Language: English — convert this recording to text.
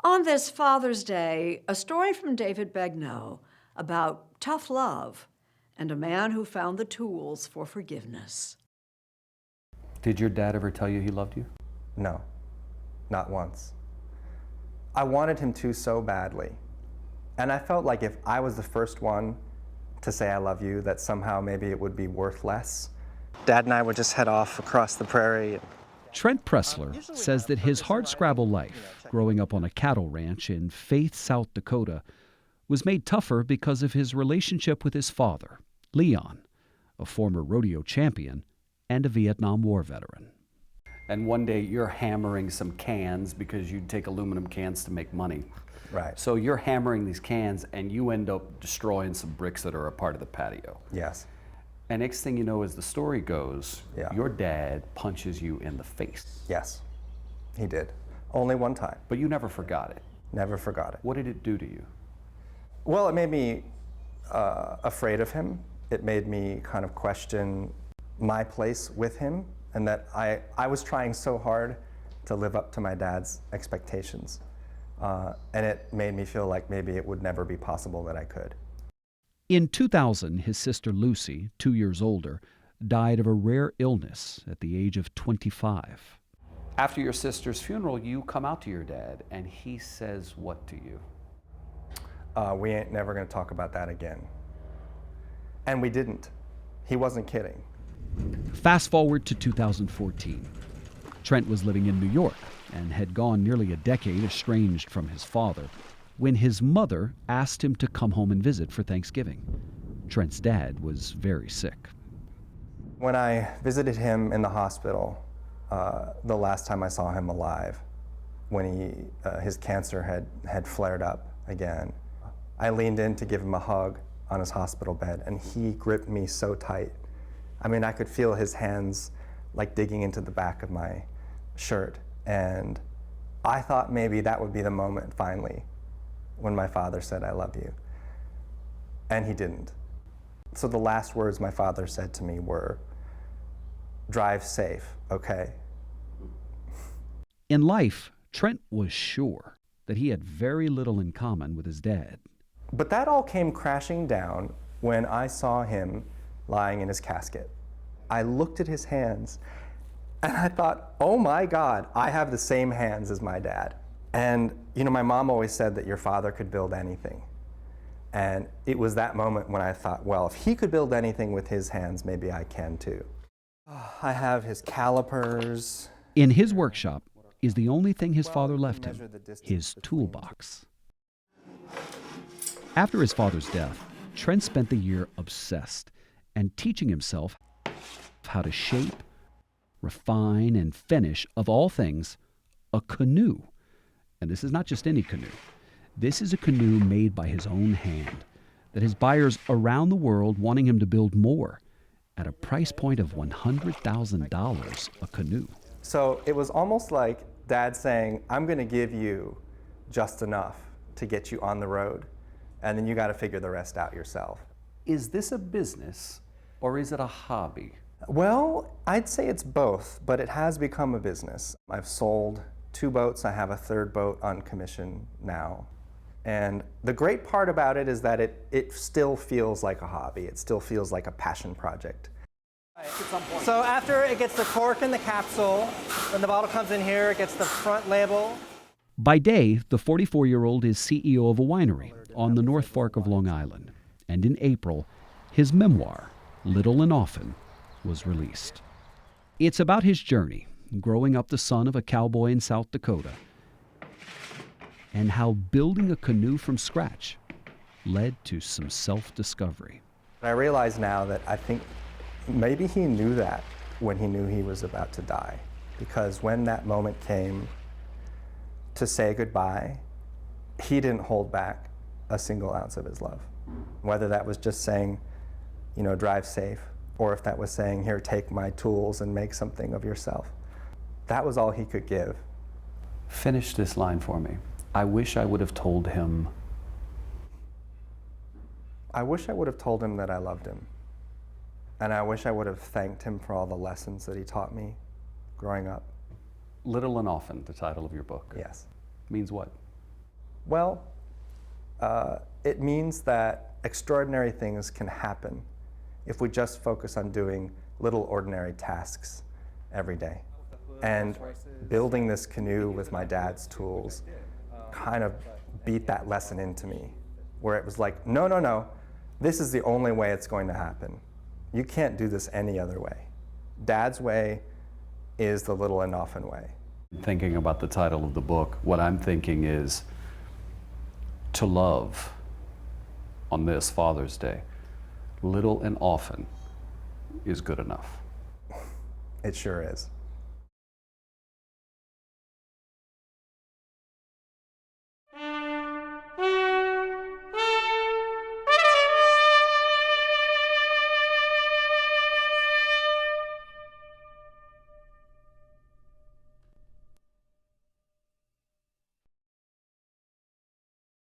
On this Father's Day, a story from David Begnaud about tough love and a man who found the tools for forgiveness. Did your dad ever tell you he loved you? No, not once. I wanted him to so badly. And I felt like if I was the first one to say I love you, that somehow maybe it would be worth less. Dad and I would just head off across the prairie. Trent Preszler says that his hardscrabble life, growing up on a cattle ranch in Faith, South Dakota, was made tougher because of his relationship with his father, Leon, a former rodeo champion and a Vietnam War veteran. And one day you're hammering some cans because you take aluminum cans to make money. Right. So you're hammering these cans and you end up destroying some bricks that are a part of the patio. Yes. And next thing you know, as the story goes, Yeah. your dad punches you in the face. Yes, he did. Only one time. But you never forgot it. Never forgot it. What did it do to you? Well, it made me afraid of him. It made me kind of question my place with him, and that I was trying so hard to live up to my dad's expectations. And it made me feel like maybe it would never be possible that I could. In 2000, his sister Lucy, 2 years older, died of a rare illness at the age of 25. After your sister's funeral, you come out to your dad and he says what to you? We ain't never gonna talk about that again. And we didn't. He wasn't kidding. Fast forward to 2014. Trent was living in New York and had gone nearly a decade estranged from his father when his mother asked him to come home and visit for Thanksgiving. Trent's dad was very sick. When I visited him in the hospital, the last time I saw him alive, when his cancer had flared up again, I leaned in to give him a hug on his hospital bed, and he gripped me so tight. I mean, I could feel his hands like digging into the back of my shirt, and I thought maybe that would be the moment finally when my father said, "I love you." And he didn't. So the last words my father said to me were, "Drive safe, okay?" In life, Trent was sure that he had very little in common with his dad. But that all came crashing down when I saw him lying in his casket. I looked at his hands and I thought, oh my God, I have the same hands as my dad. And you know, my mom always said that your father could build anything. And it was that moment when I thought, well, if he could build anything with his hands, maybe I can too. I have his calipers. In his workshop is the only thing his father left him, his toolbox. After his father's death, Trent spent the year obsessed and teaching himself how to shape, refine, and finish, of all things, a canoe. And this is not just any canoe. This is a canoe made by his own hand that has buyers around the world wanting him to build more at a price point of $100,000 a canoe. So it was almost like Dad saying, I'm going to give you just enough to get you on the road, and then you got to figure the rest out yourself. Is this a business or is it a hobby? Well, I'd say it's both, but it has become a business. I've sold 2 boats. I have a 3rd boat on commission now. And the great part about it is that it still feels like a hobby. It still feels like a passion project. So after it gets the cork in the capsule, when the bottle comes in here, it gets the front label. By day, the 44-year-old is CEO of a winery on the North Fork of Long Island. And in April, his memoir, Little and Often, was released. It's about his journey, growing up the son of a cowboy in South Dakota, and how building a canoe from scratch led to some self-discovery. I realize now that I think maybe he knew that when he knew he was about to die, because when that moment came to say goodbye, he didn't hold back a single ounce of his love. Whether that was just saying, you know, drive safe, or if that was saying, here, take my tools and make something of yourself. That was all he could give. Finish this line for me. I wish I would have told him. I wish I would have told him that I loved him. And I wish I would have thanked him for all the lessons that he taught me growing up. Little and Often, the title of your book. Yes. Means what? Well, it means that extraordinary things can happen if we just focus on doing little ordinary tasks every day. And building this canoe with my dad's tools kind of beat that lesson into me, where it was like, no, no, no, this is the only way it's going to happen. You can't do this any other way. Dad's way is the little and often way. Thinking about the title of the book, what I'm thinking is to love on this Father's Day, little and often is good enough. It sure is.